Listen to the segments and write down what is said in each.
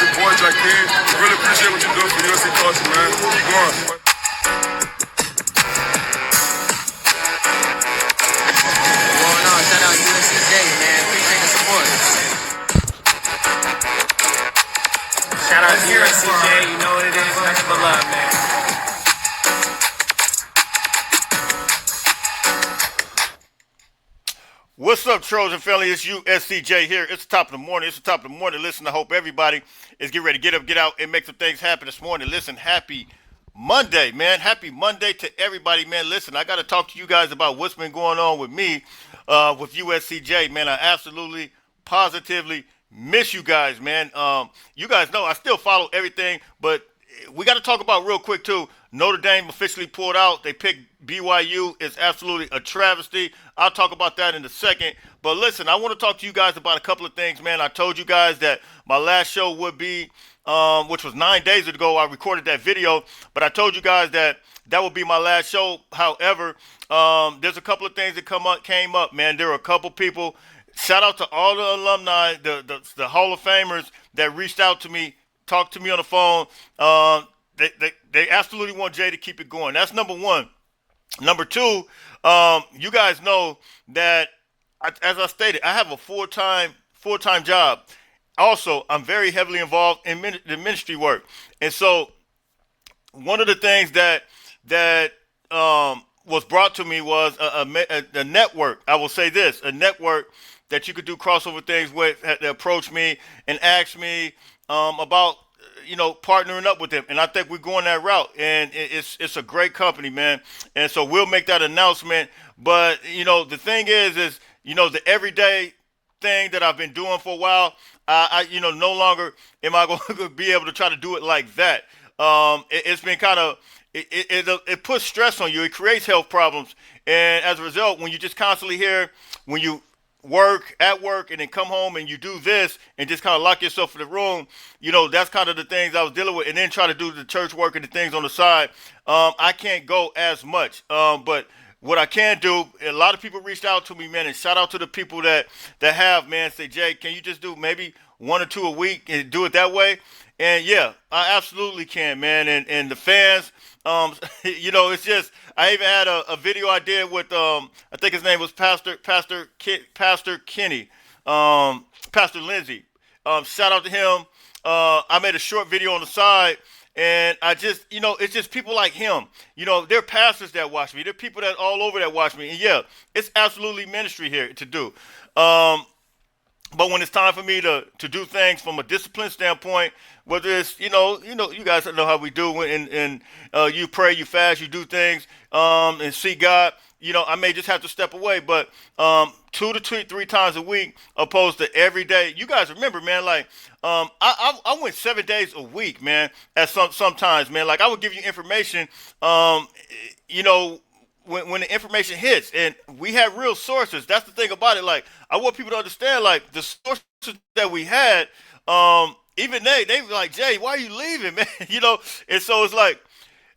It's your boy Jakeem. Really appreciate what you're doing for USC culture, man. Keep going. Going on, shout out USCJ, man. Appreciate the support. Shout out to USCJ, you know what it is. Thanks for love, man. What's up, Trojan family? It's USCJ here. It's the top of the morning. It's the top of the morning. Listen, I hope everybody is getting ready to get up, get out, and make some things happen this morning. Listen, happy Monday, man. Happy Monday to everybody, man. Listen, I got to talk to you guys about what's been going on with me with USCJ, man. I absolutely, positively miss you guys, man. You guys know I still follow everything, but we got to talk about real quick, too. Notre Dame officially pulled out. They picked BYU. It's absolutely a travesty. I'll talk about that in a second. But listen, I want to talk to you guys about a couple of things, man. I told you guys that my last show would be, which was 9 days ago. I recorded that video, but I told you guys that that would be my last show. However, there's a couple of things that came up, man. There were a couple people. Shout out to all the alumni, the Hall of Famers that reached out to me, talked to me on the phone. They absolutely want Jay to keep it going. That's number one. Number two, you guys know that, as I stated, I have a full-time job. Also, I'm very heavily involved in the ministry work, and so one of the things that was brought to me was a network. I will say this: a network that you could do crossover things with. That approached me and asked me about partnering up with them, and I think we're going that route, and it's a great company, man. And so we'll make that announcement. But the thing is the everyday thing that I've been doing for a while. I no longer am I going to be able to try to do it like that. It's been kind of it puts stress on you. It creates health problems, and as a result, when you just constantly hear when you work and then come home and you do this and just kind of lock yourself in the room, that's kind of the things I was dealing with, and then try to do the church work and the things on the side. I can't go as much, but what I can do, a lot of people reached out to me, man, and shout out to the people that have, man, say, Jay, can you just do maybe 1 or 2 a week and do it that way? And yeah, I absolutely can, man. And the fans, it's just, I even had a video I did with, I think his name was Pastor Kenny, Pastor Lindsay. Shout out to him. I made a short video on the side, and I just, it's just people like him. There are pastors that watch me. There are people that all over that watch me. And yeah, it's absolutely ministry here to do. But when it's time for me to do things from a discipline standpoint, whether it's, you guys know how we do, and you pray, you fast, you do things, and see God, I may just have to step away, but 2 to 3 times a week opposed to every day. You guys remember, man, like, I went 7 days a week, man, at sometimes, man. Like, I would give you information, when the information hits, and we had real sources. That's the thing about it. Like, I want people to understand, like, the sources that we had, even they were like, Jay, why are you leaving, man? And so it's like,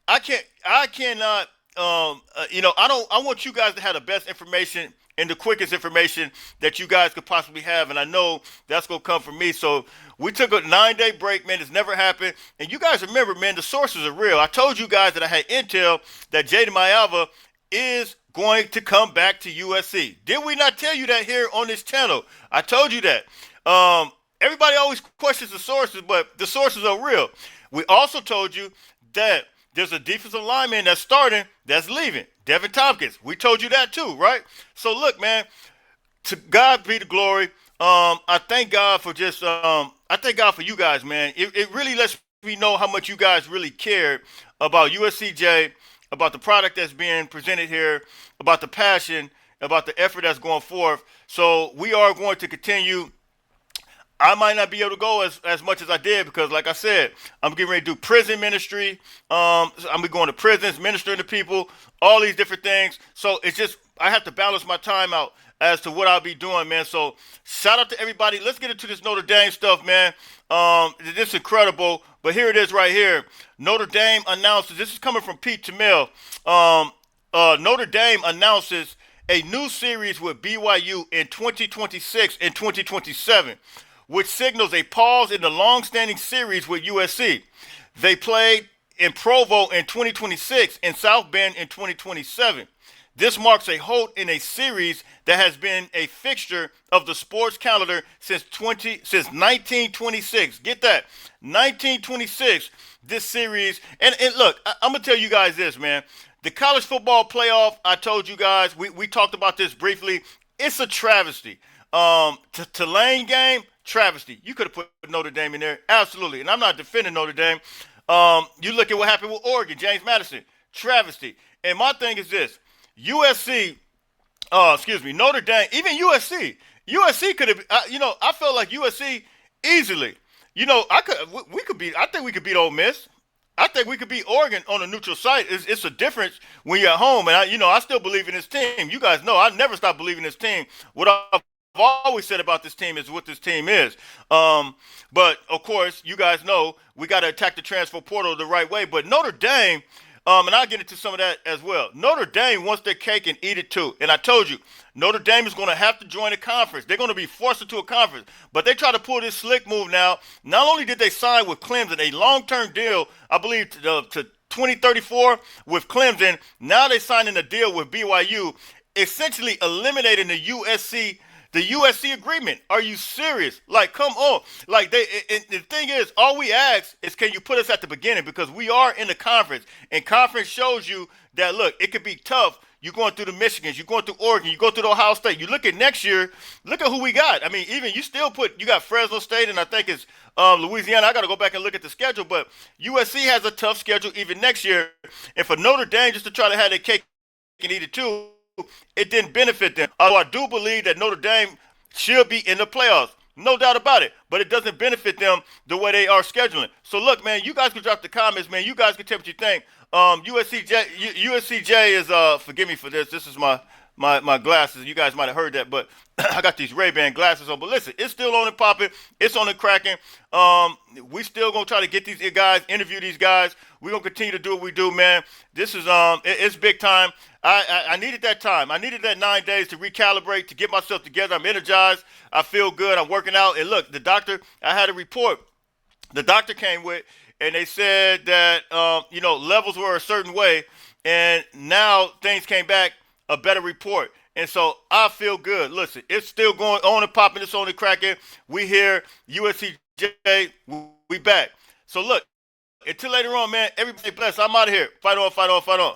I cannot, I want you guys to have the best information and the quickest information that you guys could possibly have. And I know that's going to come from me. So we took a 9-day break, man. It's never happened. And you guys remember, man, the sources are real. I told you guys that I had intel that Jaden Mayava is going to come back to USC. Did we not tell you that here on this channel? I told you that. Everybody always questions the sources, but the sources are real. We also told you that there's a defensive lineman that's starting that's leaving, Devin Tompkins. We told you that too, right? So look, man, to God be the glory. I thank God for I thank God for you guys, man. It really lets me know how much you guys really cared about USCJ, about the product that's being presented here, about the passion, about the effort that's going forth. So we are going to continue. I might not be able to go as much as I did because, like I said, I'm getting ready to do prison ministry. I'm going to prisons, ministering to people, all these different things. So it's just, I have to balance my time out as to what I'll be doing, man. So shout out to everybody. Let's get into this Notre Dame stuff, man. This is incredible. But here it is right here. Notre Dame announces, this is coming from Pete Tamil. Notre Dame announces a new series with BYU in 2026 and 2027. which signals a pause in the long-standing series with USC. They played in Provo in 2026 and South Bend in 2027. This marks a halt in a series that has been a fixture of the sports calendar since 1926. Get that, 1926. This series, and look, I'm gonna tell you guys this, man. The college football playoff. I told you guys, we talked about this briefly. It's a travesty. Tulane game, travesty. You could have put Notre Dame in there, absolutely. And I'm not defending Notre Dame. You look at what happened with Oregon, James Madison, travesty. And my thing is this: USC, Notre Dame, even USC could have, I felt like USC easily. I think we could beat Ole Miss. I think we could beat Oregon on a neutral site. It's a difference when you're at home, and I still believe in this team. You guys know I never stop believing in this team. What I've always said about this team is what this team is. But of course, you guys know we got to attack the transfer portal the right way. But Notre Dame. And I'll get into some of that as well. Notre Dame wants their cake and eat it too. And I told you, Notre Dame is going to have to join a conference. They're going to be forced into a conference. But they try to pull this slick move now. Not only did they sign with Clemson, a long-term deal, I believe, to 2034 with Clemson, now they're signing a deal with BYU, essentially eliminating the USC agreement. Are you serious? Like, come on. Like, the thing is, all we ask is, can you put us at the beginning? Because we are in the conference, and conference shows you that, look, it could be tough. You're going through the Michigans, you're going through Oregon, you go through the Ohio State. You look at next year, look at who we got. I mean, even you got Fresno State, and I think it's Louisiana. I got to go back and look at the schedule, but USC has a tough schedule even next year. And for Notre Dame just to try to have their cake and eat it too, it didn't benefit them. Although I do believe that Notre Dame should be in the playoffs. No doubt about it. But it doesn't benefit them the way they are scheduling. So look, man, you guys can drop the comments, man. You guys can tell what you think. USCJ is forgive me for this. This is my glasses. You guys might have heard that, but I got these Ray-Ban glasses on. But listen, it's still on and popping. It's on and cracking. We still gonna try to get these guys, interview these guys. We're gonna continue to do what we do, man. This is it's big time. I needed that time. I needed that 9 days to recalibrate, to get myself together. I'm energized. I feel good. I'm working out. And look, the doctor, I had a report the doctor came with, and they said that, levels were a certain way, and now things came back a better report. And so I feel good. Listen, it's still going on and popping. It's on and cracking. We here, USCJ, we back. So look, until later on, man, everybody bless. I'm out of here. Fight on, fight on, fight on.